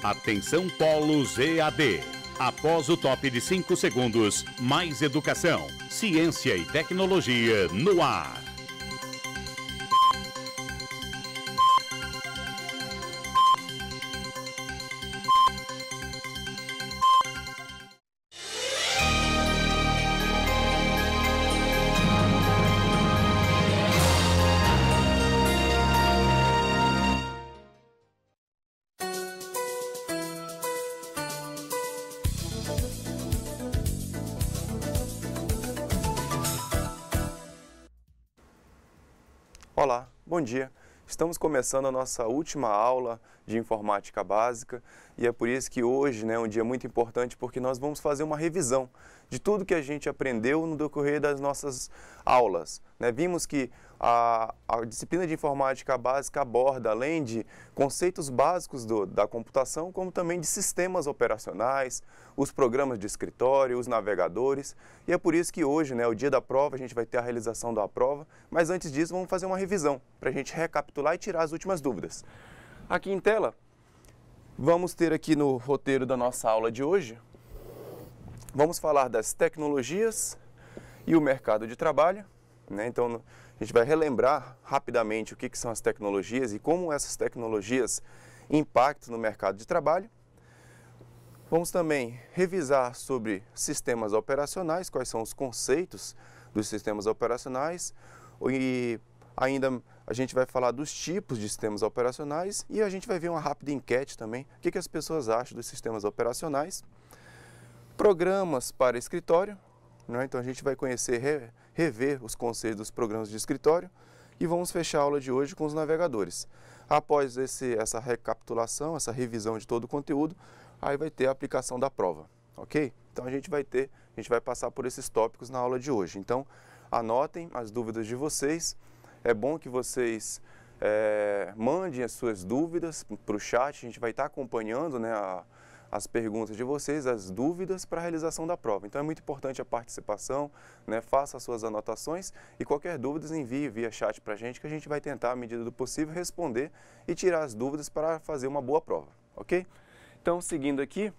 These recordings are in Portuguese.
Atenção Polos EAD. Após o top de 5 segundos, mais educação, ciência e tecnologia no ar. Olá, bom dia. Estamos começando a nossa última aula de informática básica e é por isso que hoje é um dia muito importante porque nós vamos fazer uma revisão de tudo que a gente aprendeu no decorrer das nossas aulas. Vimos que a disciplina de informática básica aborda, além de conceitos básicos da computação, como também de sistemas operacionais, os programas de escritório, os navegadores. E é por isso que hoje, o dia da prova, a gente vai ter a realização da prova. Mas antes disso, vamos fazer uma revisão para a gente recapitular e tirar as últimas dúvidas. Aqui em tela, vamos ter aqui no roteiro da nossa aula de hoje, vamos falar das tecnologias e o mercado de trabalho. Então, a gente vai relembrar rapidamente o que são as tecnologias e como essas tecnologias impactam no mercado de trabalho. Vamos também revisar sobre sistemas operacionais, quais são os conceitos dos sistemas operacionais e ainda a gente vai falar dos tipos de sistemas operacionais e a gente vai ver uma rápida enquete também, o que as pessoas acham dos sistemas operacionais. Programas para escritório, então a gente vai conhecer, rever os conceitos dos programas de escritório e vamos fechar a aula de hoje com os navegadores. Após essa recapitulação, essa revisão de todo o conteúdo, aí vai ter a aplicação da prova, ok? Então a gente vai passar por esses tópicos na aula de hoje. Então anotem as dúvidas de vocês, é bom que vocês mandem as suas dúvidas para o chat, a gente vai estar acompanhando as perguntas de vocês, as dúvidas para a realização da prova. Então é muito importante a participação, faça as suas anotações e qualquer dúvida envie via chat para a gente, que a gente vai tentar, à medida do possível, responder e tirar as dúvidas para fazer uma boa prova, ok? Então, seguindo aqui,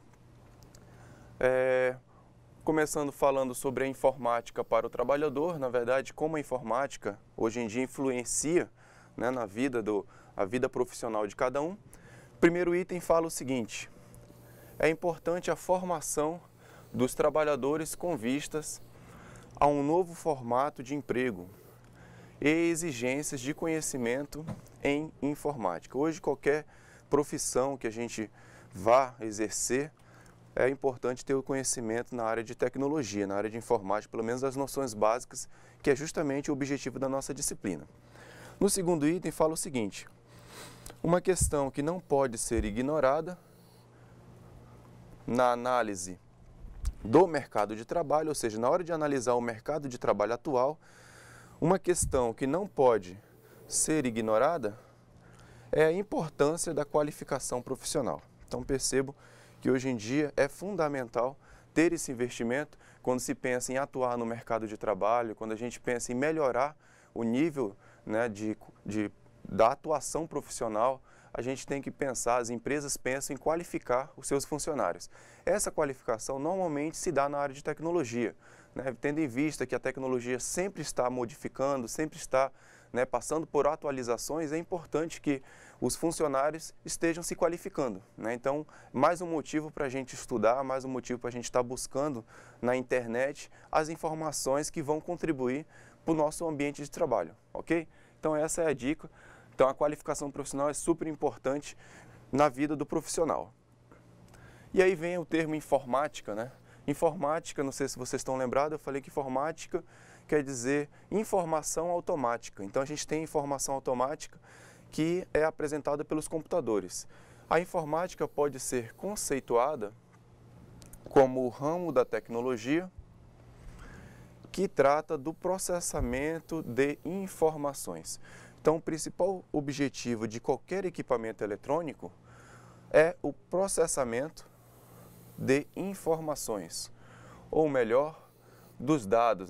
começando falando sobre a informática para o trabalhador, na verdade, como a informática hoje em dia influencia na vida profissional de cada um. O primeiro item fala o seguinte: é importante a formação dos trabalhadores com vistas a um novo formato de emprego e exigências de conhecimento em informática. Hoje, qualquer profissão que a gente vá exercer, é importante ter o conhecimento na área de tecnologia, na área de informática, pelo menos as noções básicas, que é justamente o objetivo da nossa disciplina. No segundo item, fala o seguinte: uma questão que não pode ser ignorada na análise do mercado de trabalho, ou seja, na hora de analisar o mercado de trabalho atual, uma questão que não pode ser ignorada é a importância da qualificação profissional. Então percebo que hoje em dia é fundamental ter esse investimento quando se pensa em atuar no mercado de trabalho, quando a gente pensa em melhorar o nível da atuação profissional. A gente tem que pensar, as empresas pensam em qualificar os seus funcionários. Essa qualificação normalmente se dá na área de tecnologia, tendo em vista que a tecnologia sempre está modificando, sempre está passando por atualizações. É importante que os funcionários estejam se qualificando. Então, mais um motivo para a gente estudar, mais um motivo para a gente estar buscando na internet as informações que vão contribuir para o nosso ambiente de trabalho, ok? Então, essa é a dica. Então, a qualificação profissional é super importante na vida do profissional. E aí vem o termo informática, Informática, não sei se vocês estão lembrados, eu falei que informática quer dizer informação automática. Então, a gente tem informação automática que é apresentada pelos computadores. A informática pode ser conceituada como o ramo da tecnologia que trata do processamento de informações. Então, o principal objetivo de qualquer equipamento eletrônico é o processamento de informações, ou melhor, dos dados,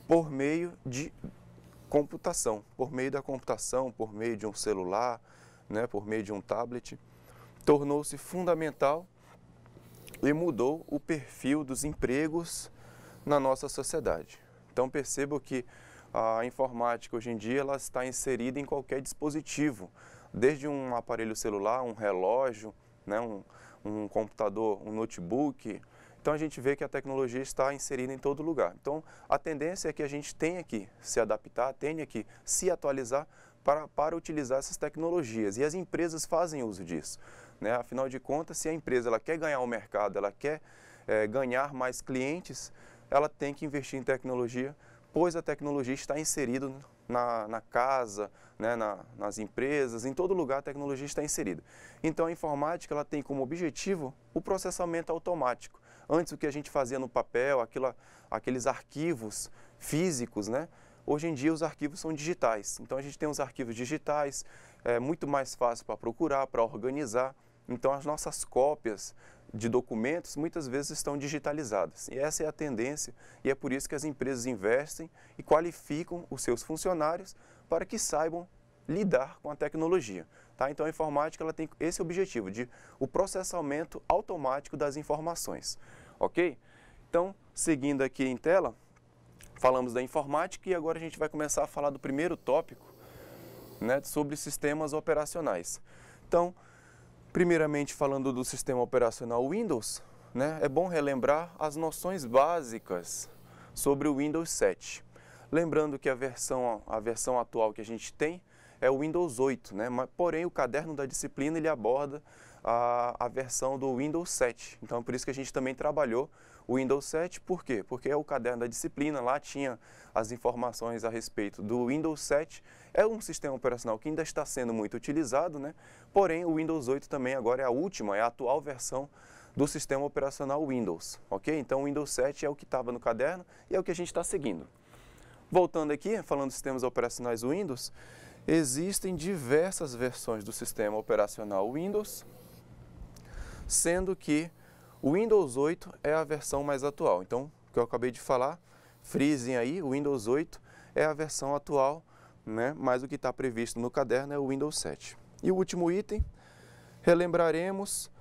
por meio de computação, por meio da computação, por meio de um celular, por meio de um tablet. tornou-se fundamental e mudou o perfil dos empregos na nossa sociedade. Então percebo que a informática hoje em dia ela está inserida em qualquer dispositivo, desde um aparelho celular, um relógio, né, um computador, um notebook. Então a gente vê que a tecnologia está inserida em todo lugar. Então a tendência é que a gente tenha que se adaptar, tenha que se atualizar para utilizar essas tecnologias. E as empresas fazem uso disso, né? Afinal de contas, se a empresa ela quer ganhar o mercado, ela quer ganhar mais clientes, ela tem que investir em tecnologia, pois a tecnologia está inserida na casa, né, nas empresas, em todo lugar a tecnologia está inserida. Então a informática ela tem como objetivo o processamento automático. Antes o que a gente fazia no papel, aqueles arquivos físicos, né? Hoje em dia os arquivos são digitais. Então a gente tem os arquivos digitais, é muito mais fácil para procurar, para organizar. Então as nossas cópias de documentos muitas vezes estão digitalizadas. E essa é a tendência e é por isso que as empresas investem e qualificam os seus funcionários para que saibam lidar com a tecnologia. Tá? Então a informática ela tem esse objetivo de o processamento automático das informações. Ok? Então, seguindo aqui em tela, falamos da informática e agora a gente vai começar a falar do primeiro tópico, né, sobre sistemas operacionais. Então, primeiramente falando do sistema operacional Windows, né, é bom relembrar as noções básicas sobre o Windows 7. Lembrando que a versão atual que a gente tem é o Windows 8, né, porém o caderno da disciplina ele aborda a versão do Windows 7. Então é por isso que a gente também trabalhou o Windows 7, por quê? Porque é o caderno da disciplina, lá tinha as informações a respeito do Windows 7, é um sistema operacional que ainda está sendo muito utilizado, né? Porém o Windows 8 também agora é a última, é a atual versão do sistema operacional Windows, ok? Então o Windows 7 é o que estava no caderno e é o que a gente está seguindo. Voltando aqui, falando dos sistemas operacionais Windows, existem diversas versões do sistema operacional Windows, sendo que o Windows 8 é a versão mais atual. Então, o que eu acabei de falar, frisem aí, o Windows 8 é a versão atual, né? Mas o que está previsto no caderno é o Windows 7. E o último item, relembraremos,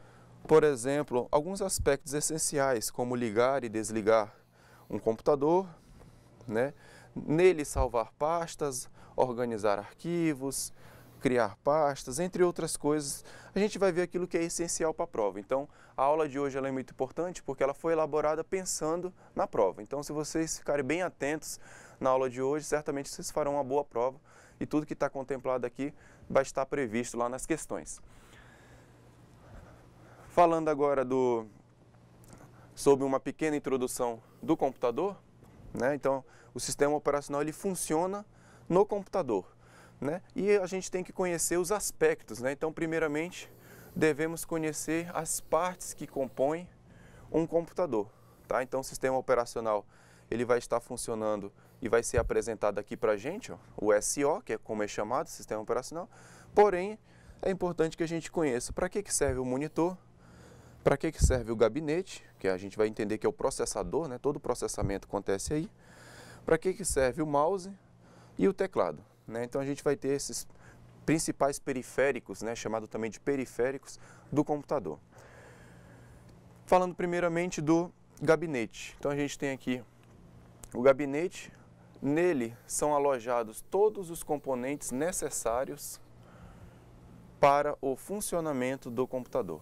por exemplo, alguns aspectos essenciais, como ligar e desligar um computador, né? Nele salvar pastas, organizar arquivos, criar pastas, entre outras coisas. A gente vai ver aquilo que é essencial para a prova. Então, a aula de hoje ela é muito importante porque ela foi elaborada pensando na prova. Então, se vocês ficarem bem atentos na aula de hoje, certamente vocês farão uma boa prova e tudo que está contemplado aqui vai estar previsto lá nas questões. Falando agora sobre uma pequena introdução do computador, né? Então, o sistema operacional ele funciona no computador, né? E a gente tem que conhecer os aspectos, né? Então, primeiramente, devemos conhecer as partes que compõem um computador, tá? Então, o sistema operacional ele vai estar funcionando e vai ser apresentado aqui para a gente, ó, o SO, que é como é chamado, sistema operacional. Porém, é importante que a gente conheça para que serve o monitor, para que serve o gabinete, que a gente vai entender que é o processador, né? Todo o processamento acontece aí. Para que serve o mouse e o teclado, né? Então a gente vai ter esses principais periféricos, né? Chamado também de periféricos do computador. Falando primeiramente do gabinete. Então a gente tem aqui o gabinete, nele são alojados todos os componentes necessários para o funcionamento do computador.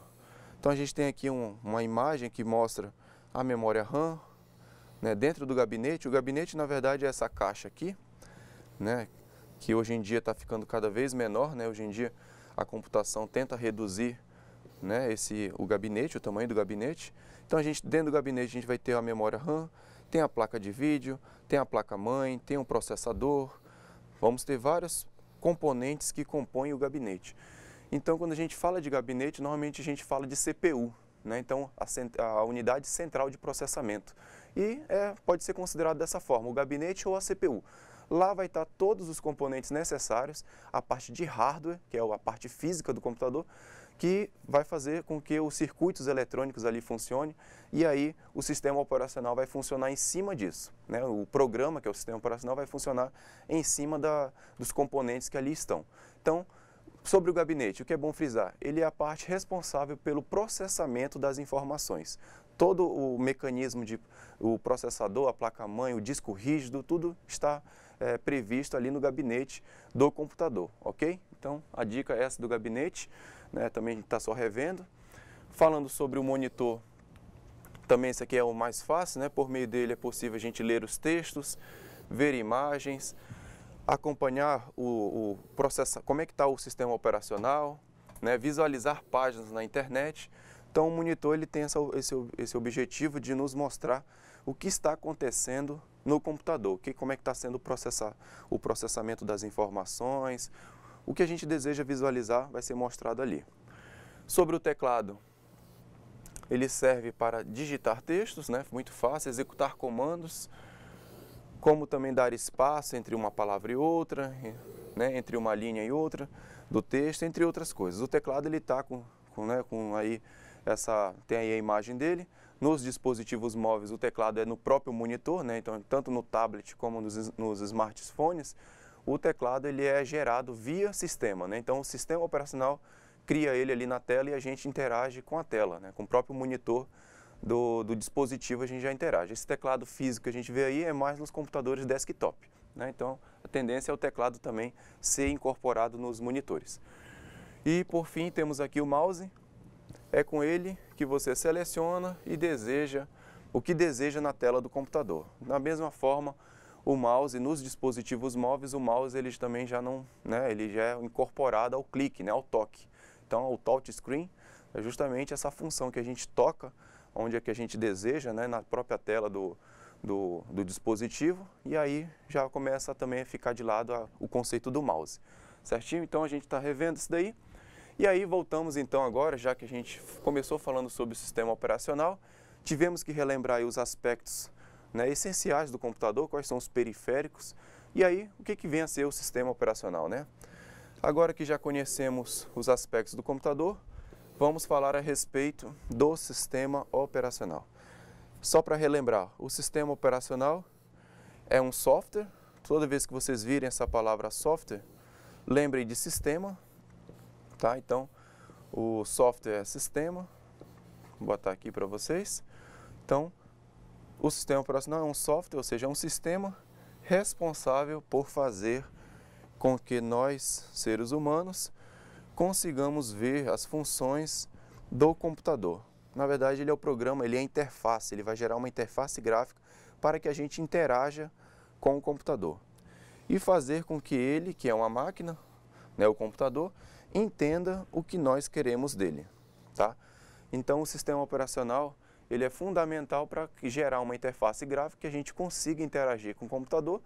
Então a gente tem aqui uma imagem que mostra a memória RAM, né, dentro do gabinete. O gabinete na verdade é essa caixa aqui, né, que hoje em dia está ficando cada vez menor, né, hoje em dia a computação tenta reduzir, né, o gabinete, o tamanho do gabinete. Então dentro do gabinete a gente vai ter a memória RAM, tem a placa de vídeo, tem a placa-mãe, tem um processador, vamos ter vários componentes que compõem o gabinete. Então, quando a gente fala de gabinete, normalmente a gente fala de CPU, né? Então, a unidade central de processamento. E pode ser considerado dessa forma, o gabinete ou a CPU. Lá vai estar todos os componentes necessários, a parte de hardware, que é a parte física do computador, que vai fazer com que os circuitos eletrônicos ali funcionem e aí o sistema operacional vai funcionar em cima disso, né? O programa, que é o sistema operacional, vai funcionar em cima dos componentes que ali estão. Então, Sobre o gabinete, o que é bom frisar? Ele é a parte responsável pelo processamento das informações. Todo o mecanismo o processador, a placa-mãe, o disco rígido, tudo está previsto ali no gabinete do computador, ok? Então, a dica é essa do gabinete, né? Também a gente está só revendo. Falando sobre o monitor, também esse aqui é o mais fácil, né? Por meio dele é possível a gente ler os textos, ver imagens, acompanhar como é que está o sistema operacional, né? Visualizar páginas na internet. Então o monitor ele tem esse objetivo de nos mostrar o que está acontecendo no computador, como é que está sendo o processamento das informações, o que a gente deseja visualizar vai ser mostrado ali. Sobre o teclado, ele serve para digitar textos, né? Muito fácil, executar comandos, como também dar espaço entre uma palavra e outra, né? Entre uma linha e outra do texto, entre outras coisas. O teclado ele está tem aí a imagem dele. Nos dispositivos móveis o teclado é no próprio monitor, né? Então tanto no tablet como nos smartphones, o teclado ele é gerado via sistema, né? Então o sistema operacional cria ele ali na tela e a gente interage com a tela, né? Com o próprio monitor do dispositivo a gente já interage. Esse teclado físico que a gente vê aí é mais nos computadores desktop, né? Então a tendência é o teclado também ser incorporado nos monitores. E por fim temos aqui o mouse. É com ele que você seleciona e deseja o que deseja na tela do computador. Da mesma forma, o mouse nos dispositivos móveis, o mouse ele também já não, né, ele já é incorporado ao clique, né, ao toque. Então, o touch screen é justamente essa função que a gente toca onde é que a gente deseja, né, na própria tela do dispositivo, e aí já começa também a ficar de lado o conceito do mouse. Certinho? Então a gente está revendo isso daí. E aí voltamos então agora, já que a gente começou falando sobre o sistema operacional, tivemos que relembrar aí os aspectos, né, essenciais do computador, quais são os periféricos, e aí o que vem a ser o sistema operacional, né? Agora que já conhecemos os aspectos do computador, vamos falar a respeito do sistema operacional. Só para relembrar, o sistema operacional é um software. Toda vez que vocês virem essa palavra software, lembrem de sistema. Tá? Então, o software é sistema, vou botar aqui para vocês. Então, o sistema operacional é um software, ou seja, é um sistema responsável por fazer com que nós, seres humanos, consigamos ver as funções do computador. Na verdade, ele é o programa, ele é a interface, ele vai gerar uma interface gráfica para que a gente interaja com o computador. E fazer com que ele, que é uma máquina, né, o computador, entenda o que nós queremos dele, tá? Então o sistema operacional ele é fundamental para gerar uma interface gráfica que a gente consiga interagir com o computador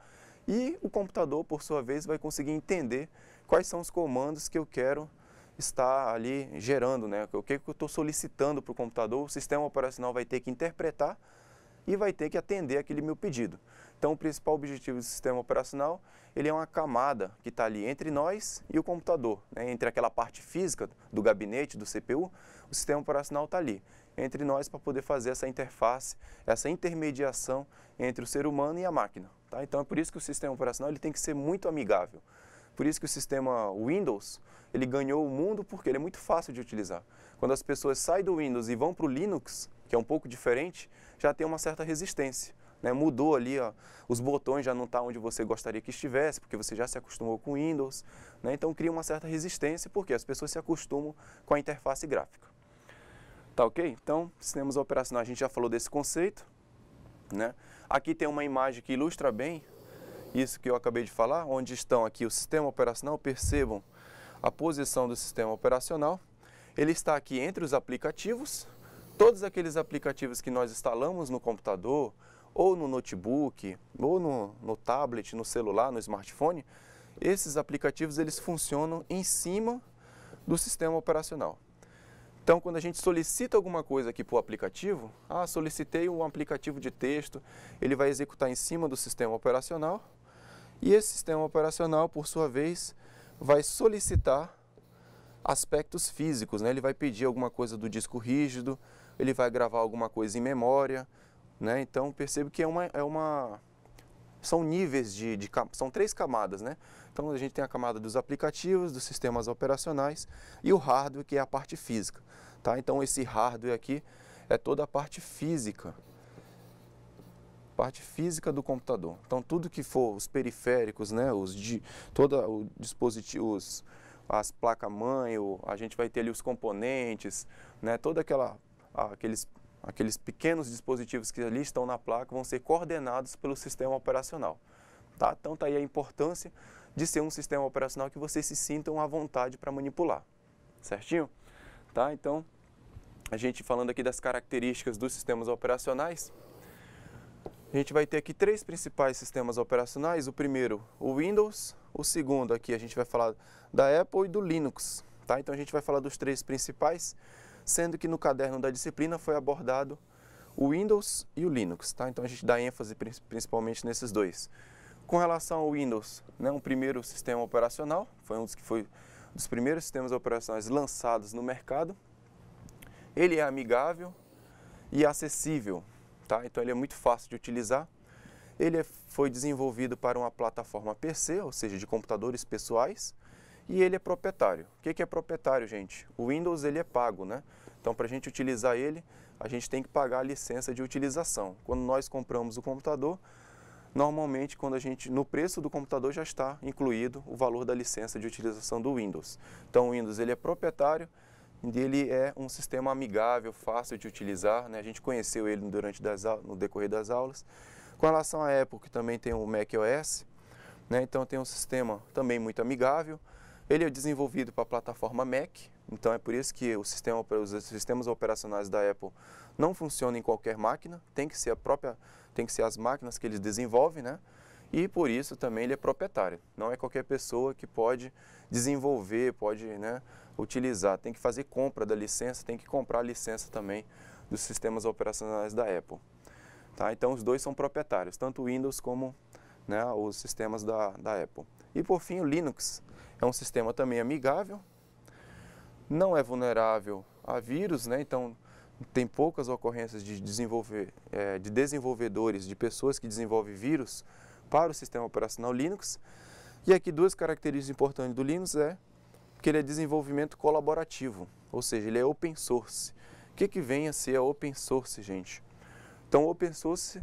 e o computador, por sua vez, vai conseguir entender quais são os comandos que eu quero estar ali gerando, né? O que eu estou solicitando para o computador, o sistema operacional vai ter que interpretar e vai ter que atender aquele meu pedido. Então o principal objetivo do sistema operacional ele é uma camada que está ali entre nós e o computador, né? Entre aquela parte física do gabinete, do CPU, o sistema operacional está ali, entre nós para poder fazer essa interface, essa intermediação entre o ser humano e a máquina. Tá? Então é por isso que o sistema operacional ele tem que ser muito amigável. Por isso que o sistema Windows ele ganhou o mundo porque ele é muito fácil de utilizar. Quando as pessoas saem do Windows e vão para o Linux, que é um pouco diferente, já tem uma certa resistência. Né? Mudou ali, ó, os botões já não estão onde você gostaria que estivesse, porque você já se acostumou com o Windows. Né? Então cria uma certa resistência, porque as pessoas se acostumam com a interface gráfica. Tá ok? Então, sistemas operacionais, a gente já falou desse conceito. Né? Aqui tem uma imagem que ilustra bem isso que eu acabei de falar, onde estão aqui o sistema operacional. Percebam a posição do sistema operacional. Ele está aqui entre os aplicativos. Todos aqueles aplicativos que nós instalamos no computador, ou no notebook, ou no tablet, no celular, no smartphone, esses aplicativos eles funcionam em cima do sistema operacional. Então, quando a gente solicita alguma coisa aqui para o aplicativo, solicitei um aplicativo de texto, ele vai executar em cima do sistema operacional, e esse sistema operacional, por sua vez, vai solicitar aspectos físicos, né? Ele vai pedir alguma coisa do disco rígido, ele vai gravar alguma coisa em memória, né? Então percebo que é são níveis são 3 camadas, né? Então a gente tem a camada dos aplicativos, dos sistemas operacionais e o hardware, que é a parte física, tá? Então esse hardware aqui é toda a parte física do computador. Então tudo que for os periféricos, né, todo o dispositivo, as placas-mãe, a gente vai ter ali os componentes, né, aqueles pequenos dispositivos que ali estão na placa vão ser coordenados pelo sistema operacional. Tá? Então está aí a importância de ser um sistema operacional que vocês se sintam à vontade para manipular. Certinho? Tá? Então, a gente falando aqui das características dos sistemas operacionais, a gente vai ter aqui 3 principais sistemas operacionais. O primeiro, o Windows. O segundo aqui a gente vai falar da Apple e do Linux. Tá? Então a gente vai falar dos 3 principais, sendo que no caderno da disciplina foi abordado o Windows e o Linux. Tá? Então a gente dá ênfase principalmente nesses 2. Com relação ao Windows, né, um primeiro sistema operacional, foi um dos primeiros sistemas operacionais lançados no mercado. Ele é amigável e acessível. Tá? Então ele é muito fácil de utilizar. Ele foi desenvolvido para uma plataforma PC, ou seja, de computadores pessoais, e ele é proprietário. O que é proprietário, gente? O Windows ele é pago, né? Então para a gente utilizar ele, a gente tem que pagar a licença de utilização. Quando nós compramos o computador, normalmente no preço do computador já está incluído o valor da licença de utilização do Windows. Então o Windows ele é proprietário, ele é um sistema amigável, fácil de utilizar, né? A gente conheceu ele no decorrer das aulas. Com relação à Apple, que também tem o macOS, né? Então tem um sistema também muito amigável. Ele é desenvolvido para a plataforma Mac, então é por isso que os sistemas operacionais da Apple não funcionam em qualquer máquina, tem que ser as máquinas que eles desenvolvem, né? E por isso também ele é proprietário. Não é qualquer pessoa que pode desenvolver, pode, né, utilizar. Tem que fazer compra da licença, tem que comprar a licença também dos sistemas operacionais da Apple. Tá? Então os 2 são proprietários, tanto o Windows como, né, os sistemas da Apple. E por fim o Linux é um sistema também amigável, não é vulnerável a vírus, né? Então tem poucas ocorrências de desenvolvedores, de pessoas que desenvolvem vírus para o sistema operacional Linux. E aqui 2 características importantes do Linux é que ele é desenvolvimento colaborativo, ou seja, ele é open source. O que vem a ser a open source, gente? Então, open source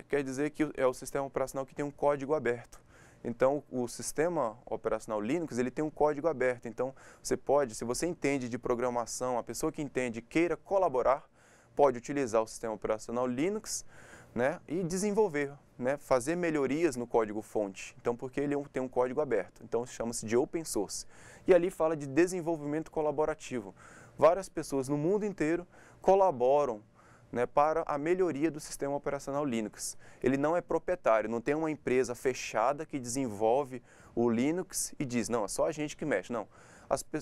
quer dizer que é o sistema operacional que tem um código aberto. Então, o sistema operacional Linux, ele tem um código aberto. Então, você pode, se você entende de programação, a pessoa que entende e queira colaborar, pode utilizar o sistema operacional Linux, né, e desenvolver, né, fazer melhorias no código-fonte. Então, porque ele tem um código aberto. Então, chama-se de open source. E ali fala de desenvolvimento colaborativo. Várias pessoas no mundo inteiro colaboram, né, para a melhoria do sistema operacional Linux. Ele não é proprietário, não tem uma empresa fechada que desenvolve o Linux e diz, não, é só a gente que mexe. Não,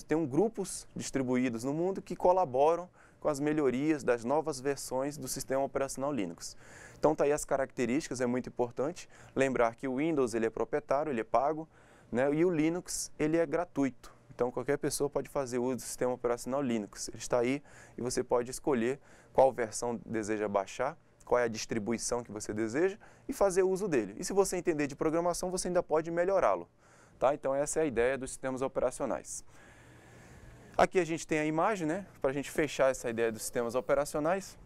tem grupos distribuídos no mundo que colaboram com as melhorias das novas versões do sistema operacional Linux. Então tá aí as características, é muito importante lembrar que o Windows ele é proprietário, ele é pago, né, e o Linux ele é gratuito. Então qualquer pessoa pode fazer uso do sistema operacional Linux. Ele está aí e você pode escolher qual versão deseja baixar, qual é a distribuição que você deseja e fazer uso dele. E se você entender de programação, você ainda pode melhorá-lo. Tá? Então essa é a ideia dos sistemas operacionais. Aqui a gente tem a imagem, né, para a gente fechar essa ideia dos sistemas operacionais.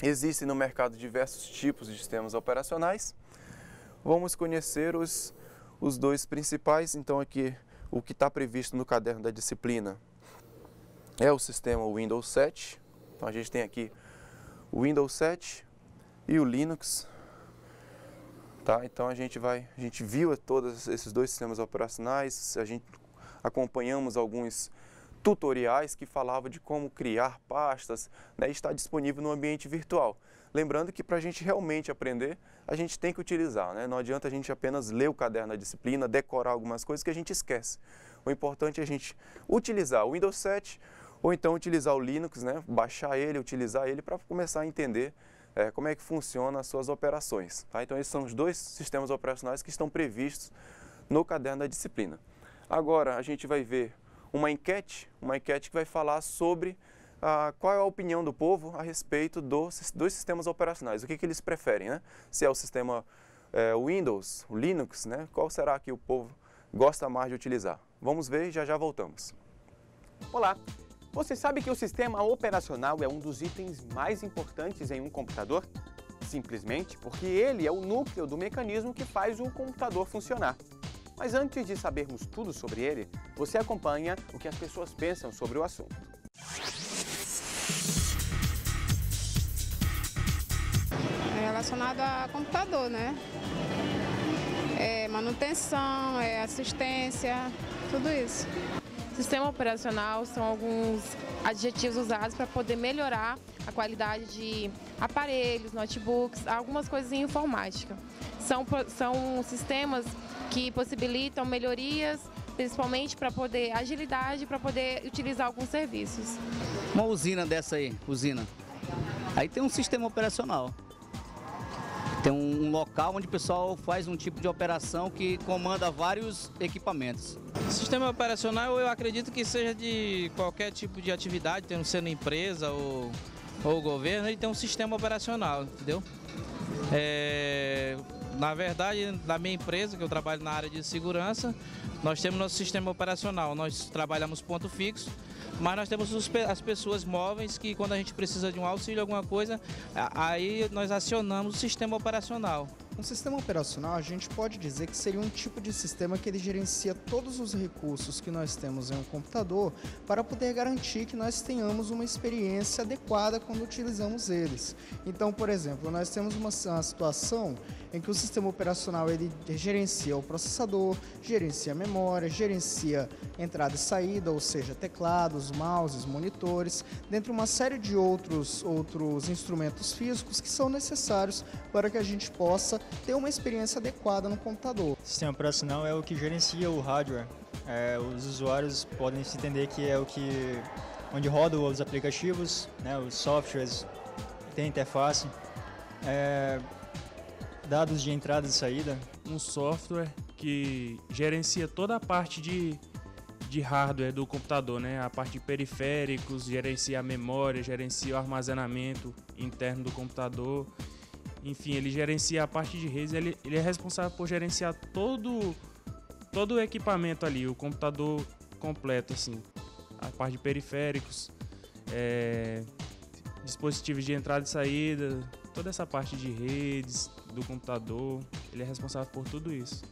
Existem no mercado diversos tipos de sistemas operacionais. Vamos conhecer os 2 principais. Então aqui o que está previsto no caderno da disciplina é o sistema Windows 7. Então a gente tem aqui o Windows 7 e o Linux. Tá? Então a gente viu todos esses 2 sistemas operacionais, acompanhamos alguns tutoriais que falavam de como criar pastas, né, e está disponível no ambiente virtual. Lembrando que para a gente realmente aprender, a gente tem que utilizar, né? Não adianta a gente apenas ler o caderno da disciplina, decorar algumas coisas que a gente esquece. O importante é a gente utilizar o Windows 7 ou então utilizar o Linux, né? Baixar ele, utilizar ele para começar a entender como é que funciona as suas operações. Tá? Então esses são os 2 sistemas operacionais que estão previstos no caderno da disciplina. Agora a gente vai ver uma enquete que vai falar sobre qual é a opinião do povo a respeito dos 2 sistemas operacionais, o que eles preferem, né? Se é o sistema o Windows, o Linux, né? Qual será que o povo gosta mais de utilizar? Vamos ver e já já voltamos. Olá! Você sabe que o sistema operacional é um dos itens mais importantes em um computador? Simplesmente porque ele é o núcleo do mecanismo que faz o computador funcionar. Mas antes de sabermos tudo sobre ele, você acompanha o que as pessoas pensam sobre o assunto. É relacionado a computador, né? Manutenção, assistência, tudo isso. Sistema operacional são alguns adjetivos usados para poder melhorar a qualidade de aparelhos, notebooks, algumas coisas em informática. São sistemas que possibilitam melhorias, principalmente para poder agilidade, para poder utilizar alguns serviços. Uma usina dessa aí, aí tem um sistema operacional. Tem um local onde o pessoal faz um tipo de operação que comanda vários equipamentos. Sistema operacional eu acredito que seja de qualquer tipo de atividade, sendo empresa ou governo, ele tem um sistema operacional, entendeu? Na verdade, na minha empresa, que eu trabalho na área de segurança, nós temos nosso sistema operacional, nós trabalhamos ponto fixo, mas nós temos as pessoas móveis que quando a gente precisa de um auxílio, alguma coisa, aí nós acionamos o sistema operacional. Um sistema operacional, a gente pode dizer que seria um tipo de sistema que ele gerencia todos os recursos que nós temos em um computador para poder garantir que nós tenhamos uma experiência adequada quando utilizamos eles. Então, por exemplo, nós temos uma situação em que o sistema operacional ele gerencia o processador, gerencia a memória, gerencia entrada e saída, ou seja, teclados, mouses, monitores, dentre uma série de outros instrumentos físicos que são necessários para que a gente possa ter uma experiência adequada no computador. O sistema operacional é o que gerencia o hardware. Os usuários podem se entender que é onde rodam os aplicativos, né, os softwares, tem interface, dados de entrada e saída. Um software que gerencia toda a parte de hardware do computador, né? A parte de periféricos, gerencia a memória, gerencia o armazenamento interno do computador. Enfim, ele gerencia a parte de redes, ele é responsável por gerenciar todo o equipamento ali, o computador completo, assim. A parte de periféricos, dispositivos de entrada e saída, toda essa parte de redes do computador, ele é responsável por tudo isso.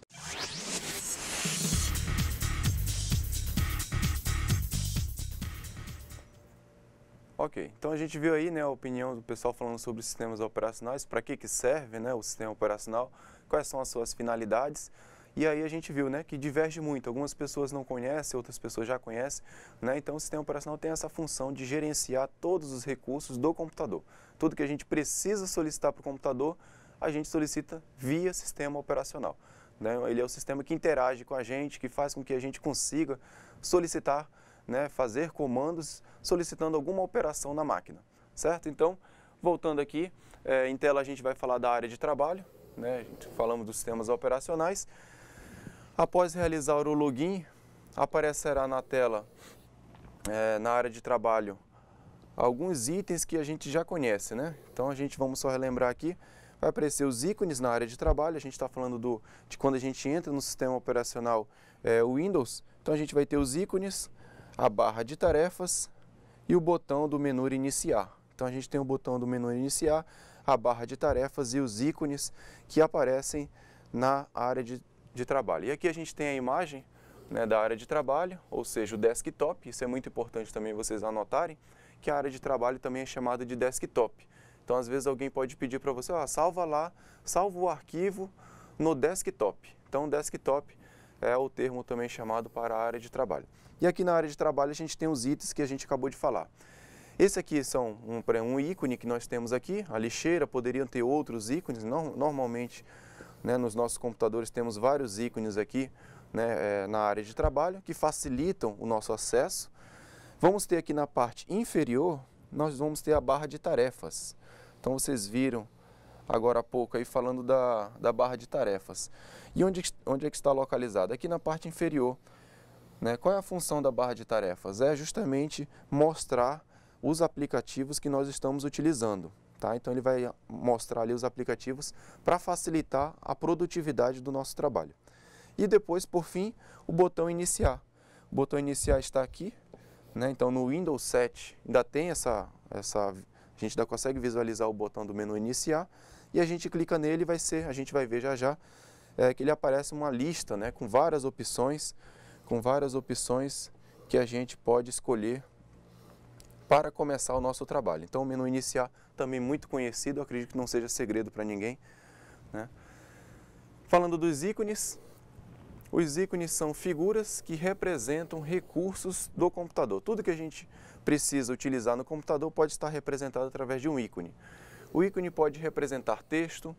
Ok, então a gente viu aí, né, a opinião do pessoal falando sobre os sistemas operacionais, para que serve, né, o sistema operacional, quais são as suas finalidades. E aí a gente viu, né, que diverge muito. Algumas pessoas não conhecem, outras pessoas já conhecem, né? Então o sistema operacional tem essa função de gerenciar todos os recursos do computador. Tudo que a gente precisa solicitar para o computador, a gente solicita via sistema operacional, né? Ele é o sistema que interage com a gente, que faz com que a gente consiga solicitar, né, fazer comandos solicitando alguma operação na máquina, certo? Então, voltando aqui, em tela a gente vai falar da área de trabalho, né? Falamos dos sistemas operacionais. Após realizar o login, aparecerá na tela, na área de trabalho, alguns itens que a gente já conhece, né? Então, vamos só relembrar aqui, vai aparecer os ícones na área de trabalho, a gente está falando de quando a gente entra no sistema operacional o Windows, então a gente vai ter os ícones, a barra de tarefas e o botão do menu iniciar. Então a gente tem o botão do menu iniciar, a barra de tarefas e os ícones que aparecem na área de trabalho. E aqui a gente tem a imagem, né, da área de trabalho, ou seja, o desktop. Isso é muito importante também vocês anotarem, que a área de trabalho também é chamada de desktop. Então às vezes alguém pode pedir para você, salva o arquivo no desktop. Então desktop é o termo também chamado para a área de trabalho. E aqui na área de trabalho a gente tem os itens que a gente acabou de falar. Esse aqui são um ícone que nós temos aqui, a lixeira, poderiam ter outros ícones, normalmente, né, nos nossos computadores temos vários ícones aqui, né, na área de trabalho que facilitam o nosso acesso. Vamos ter aqui na parte inferior, nós vamos ter a barra de tarefas. Então vocês viram agora há pouco aí falando da barra de tarefas. E onde é que está localizada? Aqui na parte inferior. Né? Qual é a função da barra de tarefas? É justamente mostrar os aplicativos que nós estamos utilizando. Tá? Então ele vai mostrar ali os aplicativos para facilitar a produtividade do nosso trabalho. E depois, por fim, o botão iniciar. O botão iniciar está aqui, né? Então no Windows 7 ainda tem a gente ainda consegue visualizar o botão do menu iniciar e a gente clica nele e a gente vai ver já que ele aparece uma lista, né, com várias opções que a gente pode escolher para começar o nosso trabalho. Então o menu iniciar também muito conhecido, eu acredito que não seja segredo para ninguém, né? Falando dos ícones, os ícones são figuras que representam recursos do computador. Tudo que a gente precisa utilizar no computador pode estar representado através de um ícone. O ícone pode representar texto,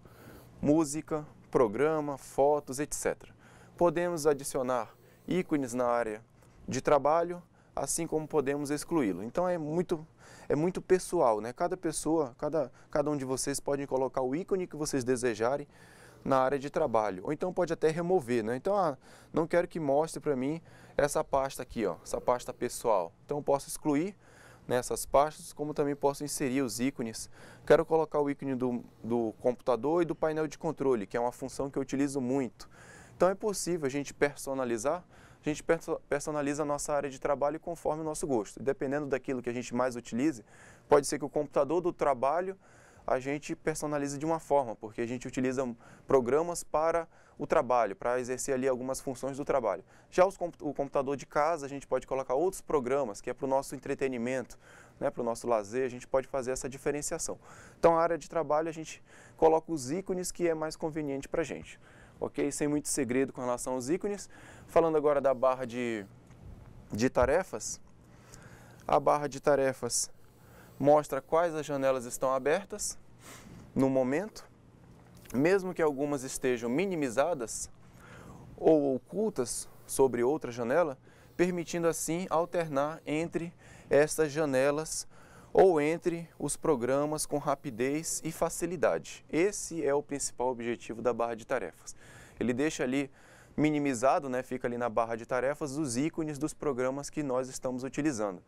música, programa, fotos, etc. Podemos adicionar ícones na área de trabalho, assim como podemos excluí-lo. Então é muito pessoal, né? Cada pessoa, cada um de vocês pode colocar o ícone que vocês desejarem na área de trabalho, ou então pode até remover, né? Então, não quero que mostre para mim essa pasta aqui, ó, essa pasta pessoal. Então eu posso excluir nessas pastas, como também posso inserir os ícones. Quero colocar o ícone do computador e do painel de controle, que é uma função que eu utilizo muito. Então é possível a gente personalizar, a gente personaliza a nossa área de trabalho conforme o nosso gosto. E dependendo daquilo que a gente mais utilize, pode ser que o computador do trabalho a gente personaliza de uma forma, porque a gente utiliza programas para o trabalho, para exercer ali algumas funções do trabalho. Já o computador de casa, a gente pode colocar outros programas, que é para o nosso entretenimento, né, para o nosso lazer, a gente pode fazer essa diferenciação. Então, a área de trabalho, a gente coloca os ícones que é mais conveniente para a gente. Ok? Sem muito segredo com relação aos ícones. Falando agora da barra de tarefas, a barra de tarefas mostra quais as janelas estão abertas no momento, mesmo que algumas estejam minimizadas ou ocultas sobre outra janela, permitindo assim alternar entre estas janelas ou entre os programas com rapidez e facilidade. Esse é o principal objetivo da barra de tarefas. Ele deixa ali minimizado, né, fica ali na barra de tarefas, os ícones dos programas que nós estamos utilizando.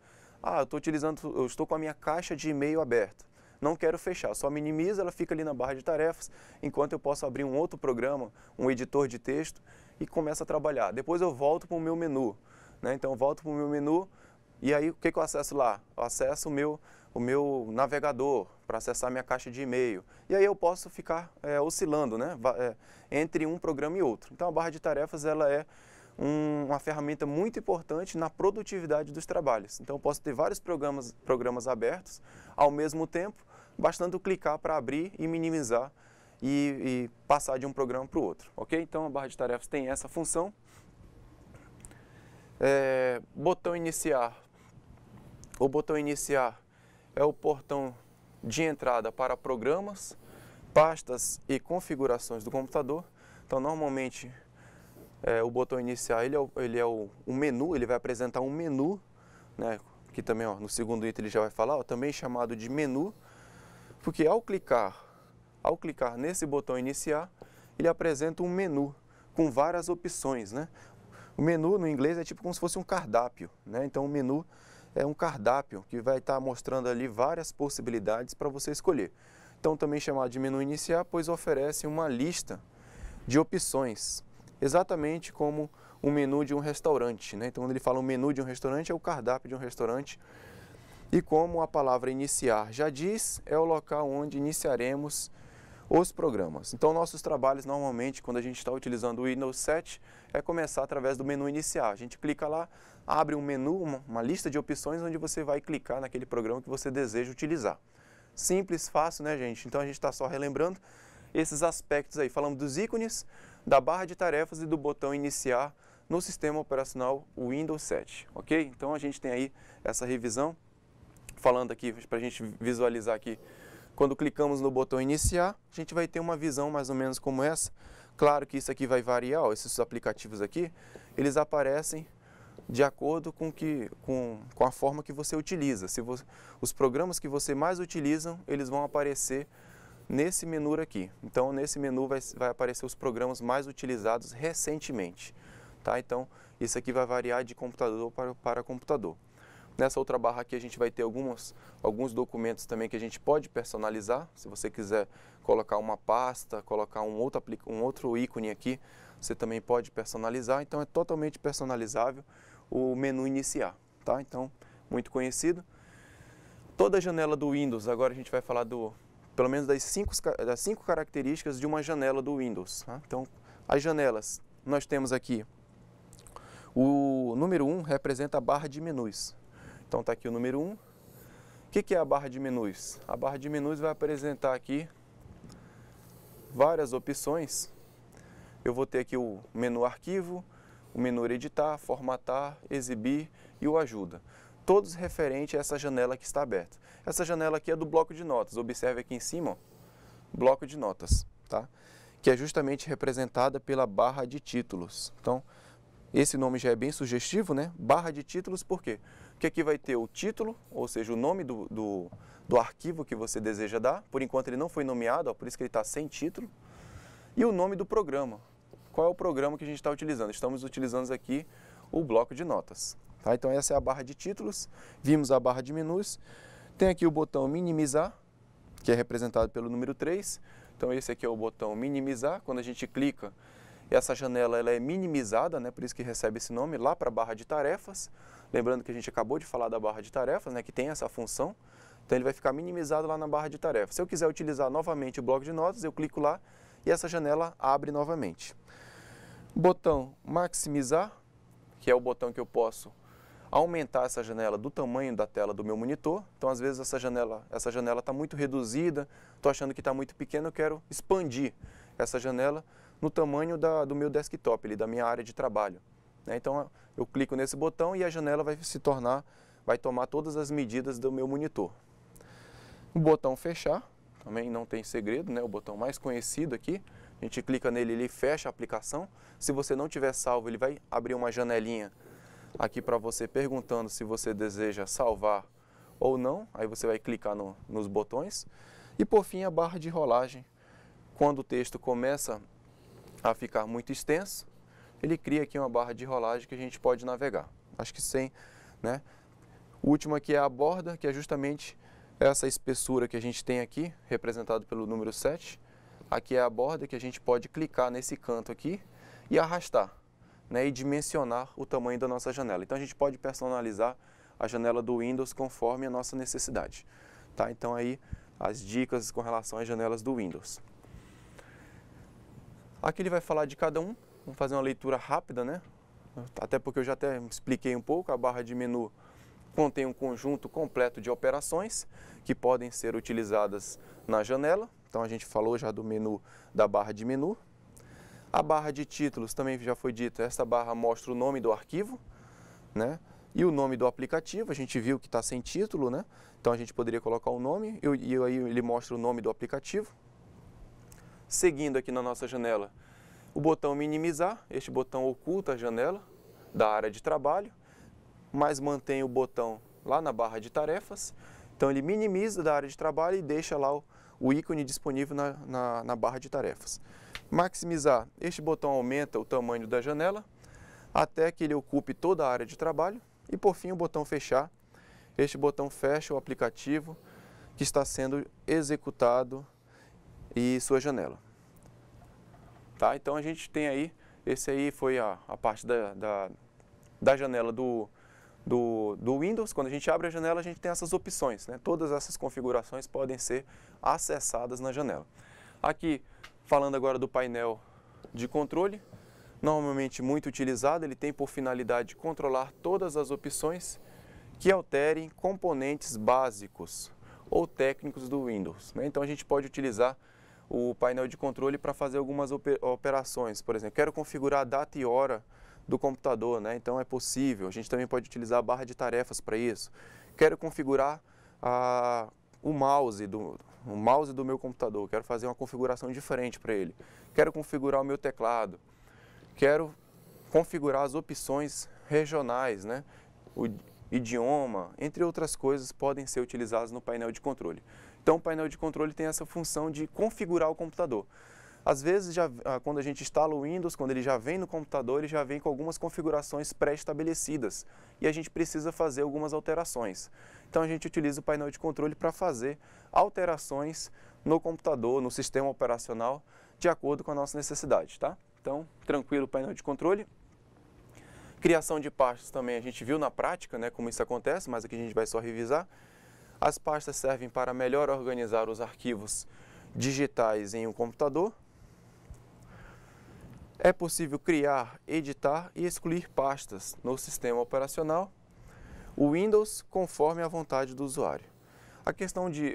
Eu estou com a minha caixa de e-mail aberta, não quero fechar, só minimiza, ela fica ali na barra de tarefas, enquanto eu posso abrir um outro programa, um editor de texto e começo a trabalhar. Depois eu volto para o meu menu, né? Então eu volto para o meu menu e aí o que eu acesso lá? Eu acesso o meu navegador para acessar a minha caixa de e-mail. E aí eu posso ficar oscilando, né, entre um programa e outro. Então a barra de tarefas ela é uma ferramenta muito importante na produtividade dos trabalhos. Então eu posso ter vários programas abertos ao mesmo tempo, bastando clicar para abrir e minimizar e passar de um programa para o outro. Ok? Então a barra de tarefas tem essa função. Botão iniciar. O botão iniciar é o portão de entrada para programas, pastas e configurações do computador. Então normalmente o botão iniciar ele é o menu, ele vai apresentar um menu, né, que também no segundo item ele já vai falar, também chamado de menu, porque ao clicar nesse botão iniciar, ele apresenta um menu com várias opções, né? O menu no inglês é tipo como se fosse um cardápio, né? Então o menu é um cardápio que vai estar mostrando ali várias possibilidades para você escolher. Então também chamado de menu iniciar, pois oferece uma lista de opções, exatamente como o menu de um restaurante, né? Então quando ele fala o menu de um restaurante, é o cardápio de um restaurante. E como a palavra iniciar já diz, é o local onde iniciaremos os programas. Então nossos trabalhos normalmente, quando a gente está utilizando o Windows 7, é começar através do menu iniciar. A gente clica lá, abre um menu, uma lista de opções onde você vai clicar naquele programa que você deseja utilizar. Simples, fácil, né, gente? Então a gente está só relembrando esses aspectos aí. Falamos dos ícones, da barra de tarefas e do botão iniciar no sistema operacional Windows 7, ok? Então a gente tem aí essa revisão, falando aqui para a gente visualizar aqui. Quando clicamos no botão iniciar, a gente vai ter uma visão mais ou menos como essa. Claro que isso aqui vai variar, ó, esses aplicativos aqui, eles aparecem de acordo com a forma que você utiliza. Os programas que você mais utiliza, eles vão aparecer nesse menu aqui. Então, nesse menu vai aparecer os programas mais utilizados recentemente. Tá? Então, isso aqui vai variar de computador para computador. Nessa outra barra aqui a gente vai ter alguns documentos também que a gente pode personalizar. Se você quiser colocar uma pasta, colocar um outro ícone aqui, você também pode personalizar. Então é totalmente personalizável o menu iniciar, tá? Então, muito conhecido. Toda janela do Windows, agora a gente vai falar pelo menos das cinco características de uma janela do Windows, tá? Então, as janelas, nós temos aqui o número 1 representa a barra de menus. Então está aqui o número 1. O que é a barra de menus? A barra de menus vai apresentar aqui várias opções. Eu vou ter aqui o menu arquivo, o menu editar, formatar, exibir e o ajuda. Todos referentes a essa janela que está aberta. Essa janela aqui é do bloco de notas. Observe aqui em cima, ó, bloco de notas, tá? Que é justamente representada pela barra de títulos. Então, esse nome já é bem sugestivo, né? Barra de títulos, por quê? Porque aqui vai ter o título, ou seja, o nome do arquivo que você deseja dar. Por enquanto ele não foi nomeado, ó, por isso que ele está sem título. E o nome do programa. Qual é o programa que a gente está utilizando? Estamos utilizando aqui o bloco de notas. Tá? Então essa é a barra de títulos. Vimos a barra de menus. Tem aqui o botão minimizar, que é representado pelo número 3. Então esse aqui é o botão minimizar. Quando a gente clica, essa janela ela é minimizada, né? Por isso que recebe esse nome, lá para a barra de tarefas. Lembrando que a gente acabou de falar da barra de tarefas, né? Que tem essa função. Então ele vai ficar minimizado lá na barra de tarefas. Se eu quiser utilizar novamente o bloco de notas, eu clico lá e essa janela abre novamente. Botão maximizar, que é o botão que eu posso aumentar essa janela do tamanho da tela do meu monitor. Então, às vezes, essa janela está muito reduzida, estou achando que está muito pequena, eu quero expandir essa janela no tamanho do meu desktop, da minha área de trabalho. Então, eu clico nesse botão e a janela vai tomar todas as medidas do meu monitor. O botão fechar, também não tem segredo, né? O botão mais conhecido aqui. A gente clica nele, ele fecha a aplicação. Se você não tiver salvo, ele vai abrir uma janelinha aqui para você perguntando se você deseja salvar ou não. Aí você vai clicar nos botões. E por fim, a barra de rolagem. Quando o texto começa a ficar muito extenso, ele cria aqui uma barra de rolagem que a gente pode navegar. Acho que sem, né? O último aqui é a borda, que é justamente essa espessura que a gente tem aqui, representado pelo número 7. Aqui é a borda que a gente pode clicar nesse canto aqui e arrastar, né, e dimensionar o tamanho da nossa janela. Então a gente pode personalizar a janela do Windows conforme a nossa necessidade. Tá? Então aí as dicas com relação às janelas do Windows. Aqui ele vai falar de cada um. Vamos fazer uma leitura rápida, né? Até porque eu já até expliquei um pouco. A barra de menu contém um conjunto completo de operações que podem ser utilizadas na janela. Então a gente falou já do menu, da barra de menu. A barra de títulos também já foi dito, essa barra mostra o nome do arquivo, né? E o nome do aplicativo, a gente viu que está sem título, né? Então a gente poderia colocar o nome e aí ele mostra o nome do aplicativo. Seguindo aqui na nossa janela, o botão minimizar, este botão oculta a janela da área de trabalho, mas mantém o botão lá na barra de tarefas. Então ele minimiza da área de trabalho e deixa lá o ícone disponível na barra de tarefas. Maximizar, este botão aumenta o tamanho da janela até que ele ocupe toda a área de trabalho. E por fim o botão fechar, este botão fecha o aplicativo que está sendo executado e sua janela. Tá? Então a gente tem aí, esse aí foi a parte da janela do Windows. Quando a gente abre a janela, a gente tem essas opções, né? Todas essas configurações podem ser acessadas na janela. Aqui, falando agora do painel de controle, normalmente muito utilizado, ele tem por finalidade controlar todas as opções que alterem componentes básicos ou técnicos do Windows, né? Então a gente pode utilizar o painel de controle para fazer algumas operações. Por exemplo, quero configurar a data e hora do computador, né? Então é possível. A gente também pode utilizar a barra de tarefas para isso. Quero configurar o mouse do meu computador. Quero fazer uma configuração diferente para ele. Quero configurar o meu teclado. Quero configurar as opções regionais, né? O idioma, entre outras coisas, podem ser utilizadas no painel de controle. Então o painel de controle tem essa função de configurar o computador. Às vezes, quando a gente instala o Windows, quando ele já vem no computador, ele já vem com algumas configurações pré-estabelecidas e a gente precisa fazer algumas alterações. Então, a gente utiliza o painel de controle para fazer alterações no computador, no sistema operacional, de acordo com a nossa necessidade, tá? Então, tranquilo o painel de controle. Criação de pastas também a gente viu na prática, né, como isso acontece, mas aqui a gente vai só revisar. As pastas servem para melhor organizar os arquivos digitais em um computador. É possível criar, editar e excluir pastas no sistema operacional. O Windows conforme a vontade do usuário.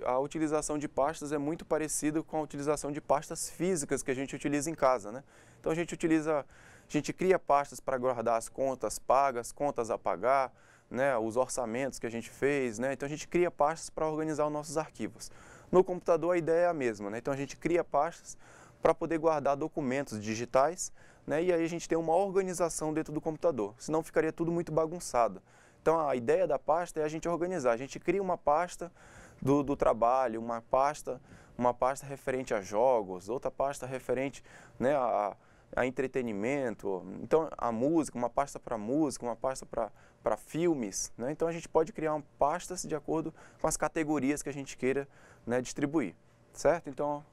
A utilização de pastas é muito parecida com a utilização de pastas físicas que a gente utiliza em casa, né? Então a gente cria pastas para guardar as contas pagas, contas a pagar, né, os orçamentos que a gente fez, né? Então a gente cria pastas para organizar os nossos arquivos. No computador a ideia é a mesma, né? Então a gente cria pastas para poder guardar documentos digitais, né? E aí a gente tem uma organização dentro do computador, senão ficaria tudo muito bagunçado. Então a ideia da pasta é a gente organizar, a gente cria uma pasta do trabalho, uma pasta referente a jogos, outra pasta referente, né, a entretenimento, então a música, uma pasta para música, uma pasta para filmes, né? Então a gente pode criar pastas de acordo com as categorias que a gente queira, né, distribuir, certo? Então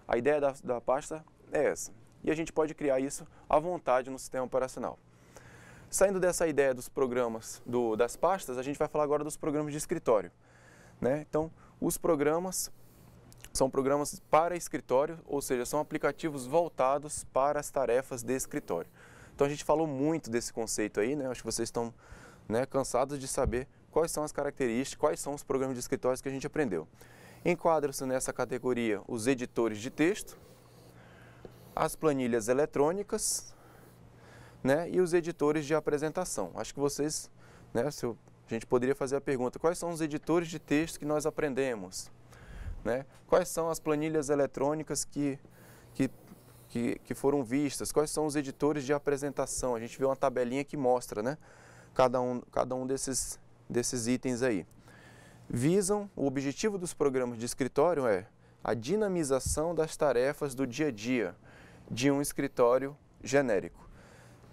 a ideia da pasta é essa, e a gente pode criar isso à vontade no sistema operacional. Saindo dessa ideia dos programas, das pastas, a gente vai falar agora dos programas de escritório, né? Então os programas são programas para escritório, ou seja, são aplicativos voltados para as tarefas de escritório. Então a gente falou muito desse conceito aí, né? Acho que vocês estão, né, cansados de saber quais são as características, quais são os programas de escritório que a gente aprendeu. Enquadram-se nessa categoria os editores de texto, as planilhas eletrônicas, né, e os editores de apresentação. Acho que vocês, né, a gente poderia fazer a pergunta, quais são os editores de texto que nós aprendemos? Né? Quais são as planilhas eletrônicas que foram vistas? Quais são os editores de apresentação? A gente vê uma tabelinha que mostra, né, cada um desses itens aí. O objetivo dos programas de escritório é a dinamização das tarefas do dia a dia de um escritório genérico.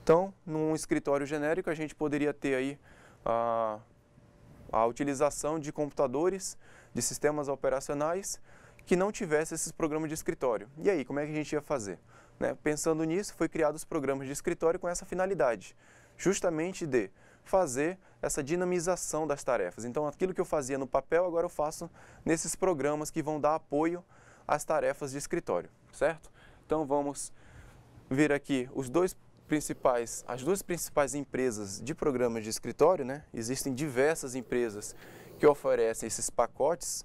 Então, num escritório genérico, a gente poderia ter aí a utilização de computadores, de sistemas operacionais que não tivessem esses programas de escritório. E aí, como é que a gente ia fazer? Né? Pensando nisso, foi criados os programas de escritório com essa finalidade, justamente de fazer essa dinamização das tarefas. Então, aquilo que eu fazia no papel, agora eu faço nesses programas que vão dar apoio às tarefas de escritório, certo? Então, vamos ver aqui as duas principais empresas de programas de escritório, né? Existem diversas empresas que oferecem esses pacotes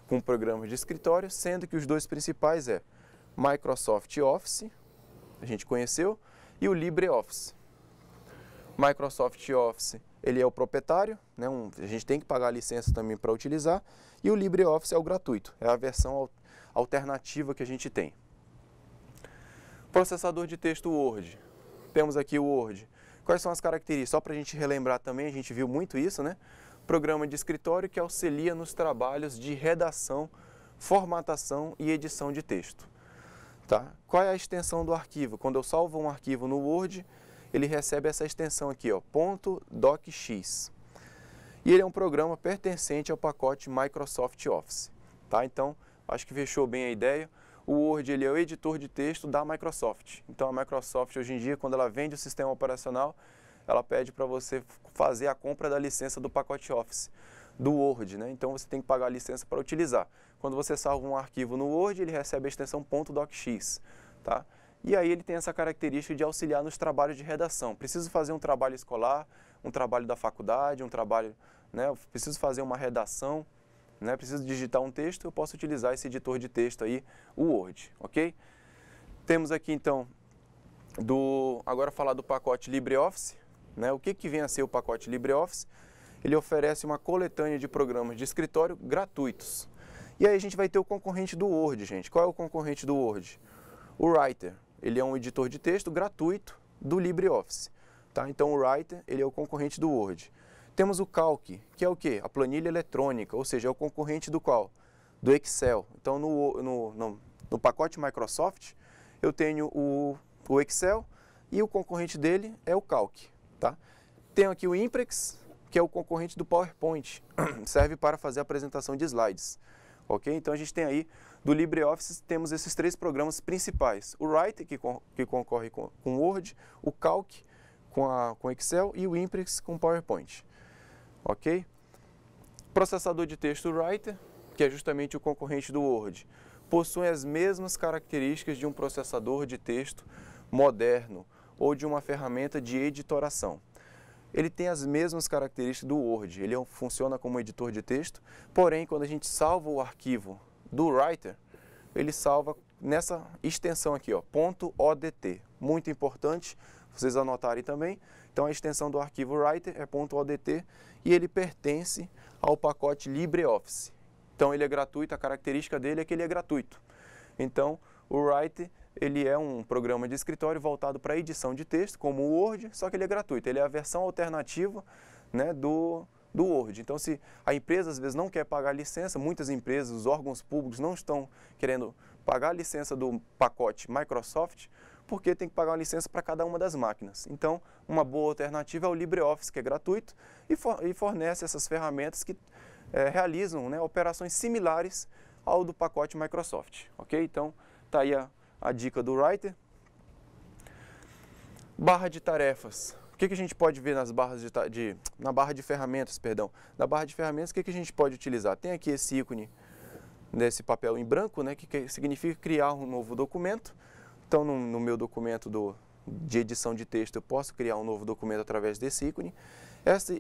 com programas de escritório, sendo que os dois principais é Microsoft Office, a gente conheceu, e o LibreOffice. Microsoft Office, ele é o proprietário, né? A gente tem que pagar a licença também para utilizar, e o LibreOffice é o gratuito, é a versão alternativa que a gente tem. Processador de texto Word. Temos aqui o Word. Quais são as características? Só para a gente relembrar também, a gente viu muito isso, né? Programa de escritório que auxilia nos trabalhos de redação, formatação e edição de texto. Tá? Qual é a extensão do arquivo? Quando eu salvo um arquivo no Word, ele recebe essa extensão aqui, ó, .docx. E ele é um programa pertencente ao pacote Microsoft Office. Tá? Então, acho que fechou bem a ideia. O Word, ele é o editor de texto da Microsoft. Então, a Microsoft, hoje em dia, quando ela vende o sistema operacional, ela pede para você fazer a compra da licença do pacote Office, do Word, né? Então, você tem que pagar a licença para utilizar. Quando você salva um arquivo no Word, ele recebe a extensão .docx, tá? E aí ele tem essa característica de auxiliar nos trabalhos de redação. Preciso fazer um trabalho escolar, um trabalho da faculdade, um trabalho, né? Eu preciso fazer uma redação, né? Preciso digitar um texto, eu posso utilizar esse editor de texto aí, o Word, ok? Temos aqui então, agora falar do pacote LibreOffice, né? O que vem a ser o pacote LibreOffice? Ele oferece uma coletânea de programas de escritório gratuitos. E aí a gente vai ter o concorrente do Word, gente. Qual é o concorrente do Word? O Writer, ele é um editor de texto gratuito do LibreOffice. Tá? Então o Writer, ele é o concorrente do Word. Temos o Calc, que é o quê? A planilha eletrônica, ou seja, é o concorrente do qual? Do Excel. Então no no pacote Microsoft, eu tenho o Excel e o concorrente dele é o Calc. Tá? Tenho aqui o Imprex, que é o concorrente do PowerPoint, serve para fazer a apresentação de slides. Ok? Então a gente tem aí, do LibreOffice, temos esses 3 programas principais. O Writer, que concorre com o Word, o Calc com Excel e o Imprex com PowerPoint. Ok? Processador de texto Writer, que é justamente o concorrente do Word, possui as mesmas características de um processador de texto moderno ou de uma ferramenta de editoração. Ele tem as mesmas características do Word, ele funciona como editor de texto, porém, quando a gente salva o arquivo do Writer, ele salva nessa extensão aqui, ó, .odt. Muito importante vocês anotarem também. Então, a extensão do arquivo Writer é .odt e ele pertence ao pacote LibreOffice. Então, ele é gratuito, a característica dele é que ele é gratuito. Então, o Writer, ele é um programa de escritório voltado para edição de texto, como o Word, só que ele é gratuito. Ele é a versão alternativa, né, do Word. Então, se a empresa às vezes não quer pagar a licença, muitas empresas, os órgãos públicos não estão querendo pagar a licença do pacote Microsoft, porque tem que pagar uma licença para cada uma das máquinas. Então, uma boa alternativa é o LibreOffice, que é gratuito e fornece essas ferramentas que realizam, né, operações similares ao do pacote Microsoft. Ok? Então, está aí a dica do Writer. Barra de tarefas. O que a gente pode ver nas barras na barra de ferramentas, perdão. Na barra de ferramentas, o que a gente pode utilizar? Tem aqui esse ícone desse papel em branco, né, que significa criar um novo documento. Então, no meu documento de edição de texto, eu posso criar um novo documento através desse ícone.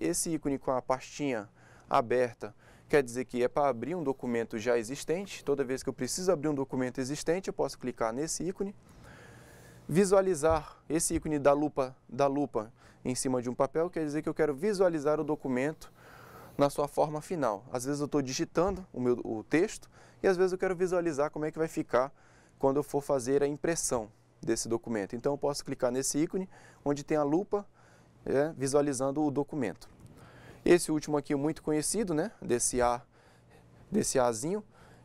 Esse ícone com a pastinha aberta quer dizer que é para abrir um documento já existente. Toda vez que eu preciso abrir um documento existente, eu posso clicar nesse ícone. Visualizar, esse ícone da lupa em cima de um papel, quer dizer que eu quero visualizar o documento na sua forma final. Às vezes eu estou digitando o texto e às vezes eu quero visualizar como é que vai ficar quando eu for fazer a impressão desse documento. Então eu posso clicar nesse ícone onde tem a lupa visualizando o documento. Esse último aqui, muito conhecido, né, desse Azinho,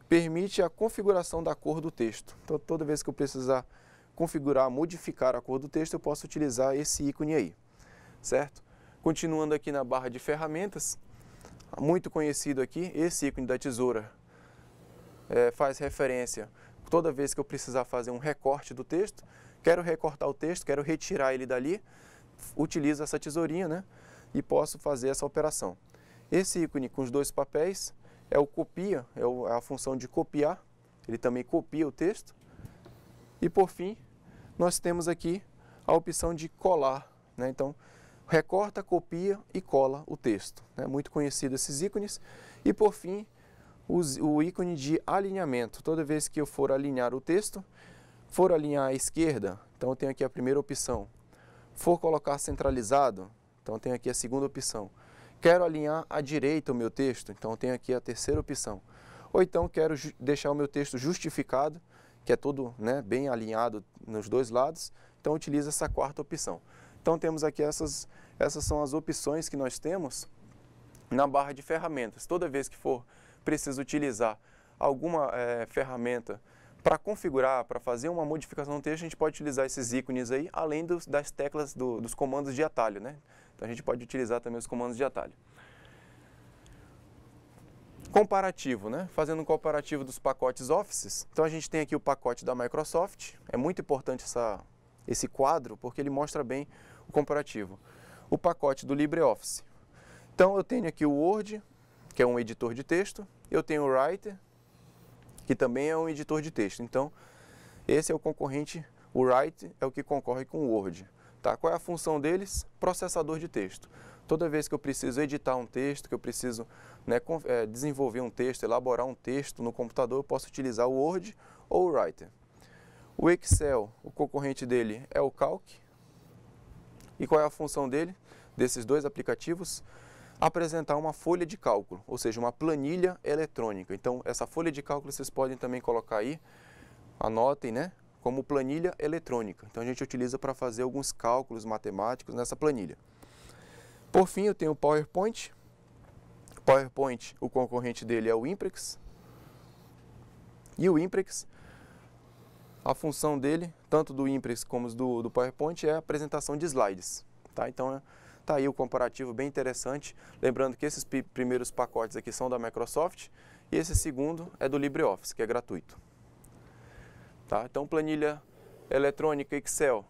permite a configuração da cor do texto. Então, toda vez que eu precisar configurar, modificar a cor do texto, eu posso utilizar esse ícone aí, certo? Continuando aqui na barra de ferramentas, muito conhecido aqui, esse ícone da tesoura faz referência, toda vez que eu precisar fazer um recorte do texto, quero recortar o texto, quero retirar ele dali, utilizo essa tesourinha, né? E posso fazer essa operação. Esse ícone com os 2 papéis é o copia, é a função de copiar, ele também copia o texto. E por fim, nós temos aqui a opção de colar, né? Então, recorta, copia e cola o texto. É muito conhecido esses ícones. E por fim, o ícone de alinhamento. Toda vez que eu for alinhar o texto, for alinhar à esquerda, então eu tenho aqui a primeira opção. For colocar centralizado, então eu tenho aqui a segunda opção. Quero alinhar à direita o meu texto, então eu tenho aqui a terceira opção. Ou então quero deixar o meu texto justificado, que é todo, né, bem alinhado nos 2 lados, então eu utilizo essa quarta opção. Então temos aqui essas são as opções que nós temos na barra de ferramentas. Toda vez que for preciso utilizar alguma ferramenta para configurar, para fazer uma modificação no texto, a gente pode utilizar esses ícones aí, além das teclas dos comandos de atalho, né? Então a gente pode utilizar também os comandos de atalho. Comparativo, né? Fazendo um comparativo dos pacotes Office. Então a gente tem aqui o pacote da Microsoft. É muito importante esse quadro, porque ele mostra bem o comparativo. O pacote do LibreOffice. Então eu tenho aqui o Word, que é um editor de texto. Eu tenho o Writer, que também é um editor de texto. Então, esse é o concorrente, o Writer é o que concorre com o Word. Tá? Qual é a função deles? Processador de texto. Toda vez que eu preciso editar um texto, que eu preciso, né, desenvolver um texto, elaborar um texto no computador, eu posso utilizar o Word ou o Writer. O Excel, o concorrente dele é o Calc. E qual é a função dele, desses 2 aplicativos? Apresentar uma folha de cálculo, ou seja, uma planilha eletrônica. Então, essa folha de cálculo vocês podem também colocar aí, anotem, né, como planilha eletrônica. Então, a gente utiliza para fazer alguns cálculos matemáticos nessa planilha. Por fim, eu tenho o PowerPoint. PowerPoint, o concorrente dele é o Imprex. E o Imprex A função dele, tanto do Impress como do PowerPoint, é a apresentação de slides. Tá? Então, tá aí o comparativo bem interessante. Lembrando que esses primeiros pacotes aqui são da Microsoft e esse segundo é do LibreOffice, que é gratuito. Tá? Então, planilha eletrônica Excel,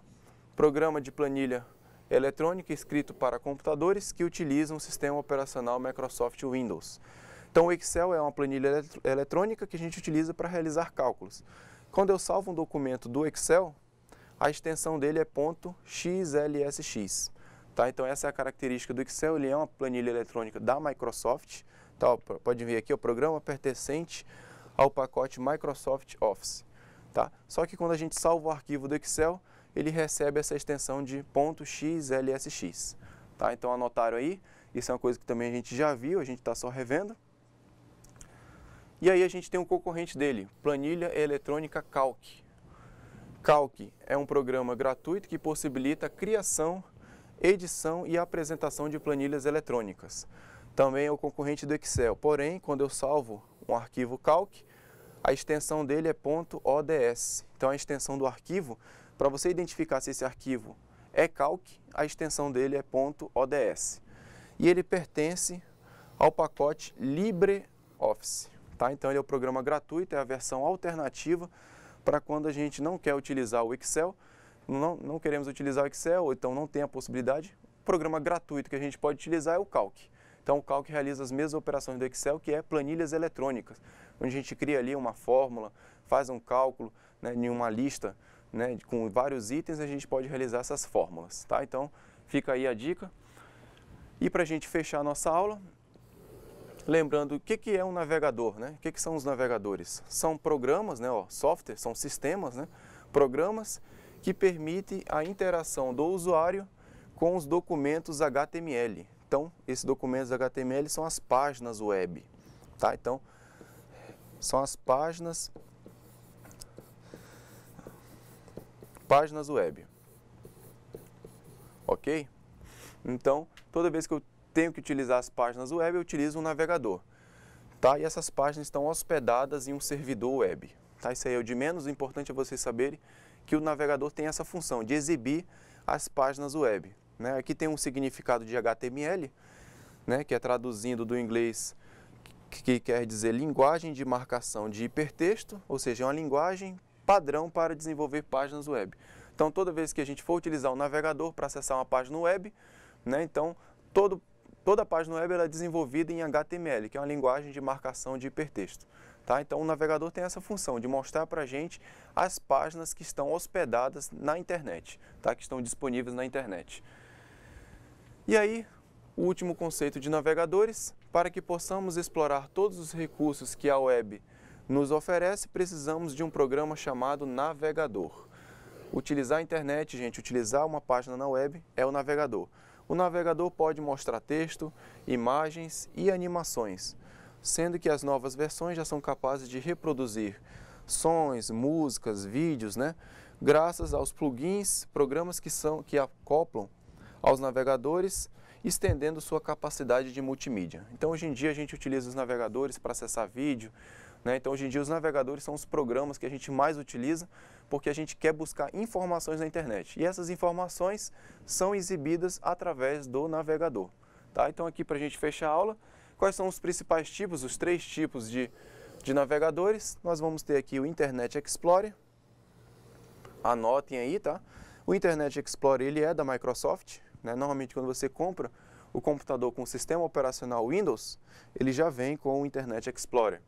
programa de planilha eletrônica escrito para computadores que utilizam o sistema operacional Microsoft Windows. Então, o Excel é uma planilha eletrônica que a gente utiliza para realizar cálculos. Quando eu salvo um documento do Excel, a extensão dele é .xlsx. Tá? Então, essa é a característica do Excel, ele é uma planilha eletrônica da Microsoft. Tá? Pode ver aqui o programa pertencente ao pacote Microsoft Office. Tá? Só que quando a gente salva o arquivo do Excel, ele recebe essa extensão de .xlsx. Tá? Então, anotaram aí, isso é uma coisa que também a gente já viu, a gente está só revendo. E aí a gente tem um concorrente dele, planilha eletrônica Calc. Calc é um programa gratuito que possibilita a criação, edição e apresentação de planilhas eletrônicas. Também é o concorrente do Excel, porém, quando eu salvo um arquivo Calc, a extensão dele é .ods. Então, a extensão do arquivo, para você identificar se esse arquivo é Calc, a extensão dele é .ods. E ele pertence ao pacote LibreOffice. Tá? Então, ele é o programa gratuito, é a versão alternativa para quando a gente não quer utilizar o Excel, não queremos utilizar o Excel, ou então não tem a possibilidade. O programa gratuito que a gente pode utilizar é o Calc. Então, o Calc realiza as mesmas operações do Excel, que é planilhas eletrônicas, onde a gente cria ali uma fórmula, faz um cálculo, né, em uma lista, né, com vários itens, a gente pode realizar essas fórmulas. Tá? Então, fica aí a dica. E para a gente fechar a nossa aula, lembrando o que é um navegador, né? O que são os navegadores? São programas, né, software, são sistemas, né, programas que permitem a interação do usuário com os documentos HTML. Então, esses documentos HTML são as páginas web. Tá? Então, são as páginas web. Ok? Então, toda vez que eu tenho que utilizar as páginas web, eu utilizo um navegador. Tá? E essas páginas estão hospedadas em um servidor web. Tá? Isso aí é o de menos, o importante é vocês saberem que o navegador tem essa função de exibir as páginas web. Né? Aqui tem um significado de HTML, né, que é traduzindo do inglês, que quer dizer linguagem de marcação de hipertexto, ou seja, é uma linguagem padrão para desenvolver páginas web. Então, toda vez que a gente for utilizar o navegador para acessar uma página web, né, então, toda a página web ela é desenvolvida em HTML, que é uma linguagem de marcação de hipertexto. Tá? Então, o navegador tem essa função de mostrar para a gente as páginas que estão hospedadas na internet, tá? Que estão disponíveis na internet. E aí, o último conceito de navegadores, para que possamos explorar todos os recursos que a web nos oferece, precisamos de um programa chamado navegador. Utilizar a internet, gente, utilizar uma página na web é o navegador. O navegador pode mostrar texto, imagens e animações, sendo que as novas versões já são capazes de reproduzir sons, músicas, vídeos, né? Graças aos plugins, programas que acoplam aos navegadores, estendendo sua capacidade de multimídia. Então, hoje em dia, a gente utiliza os navegadores para acessar vídeo, né? Então, hoje em dia, os navegadores são os programas que a gente mais utiliza porque a gente quer buscar informações na internet. E essas informações são exibidas através do navegador. Tá? Então, aqui para a gente fechar a aula, quais são os principais tipos, os 3 tipos de navegadores? Nós vamos ter aqui o Internet Explorer. Anotem aí, tá? O Internet Explorer, ele é da Microsoft. Né? Normalmente, quando você compra o computador com o sistema operacional Windows, ele já vem com o Internet Explorer.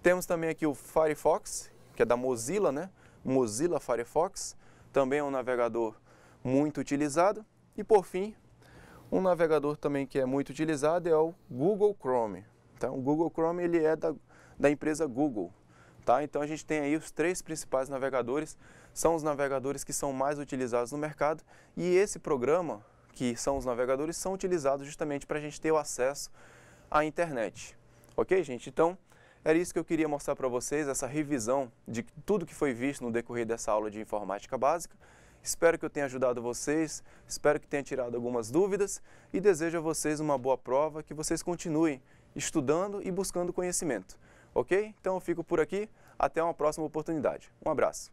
Temos também aqui o Firefox, que é da Mozilla, né? Mozilla Firefox, também é um navegador muito utilizado. E, por fim, um navegador também que é muito utilizado é o Google Chrome. Então, o Google Chrome ele é da empresa Google. Tá? Então, a gente tem aí os 3 principais navegadores, são os navegadores que são mais utilizados no mercado. E esse programa, que são os navegadores, são utilizados justamente para a gente ter o acesso à internet. Ok, gente? Então, era isso que eu queria mostrar para vocês, essa revisão de tudo que foi visto no decorrer dessa aula de informática básica. Espero que eu tenha ajudado vocês, espero que tenha tirado algumas dúvidas e desejo a vocês uma boa prova, que vocês continuem estudando e buscando conhecimento. Ok? Então eu fico por aqui, até uma próxima oportunidade. Um abraço.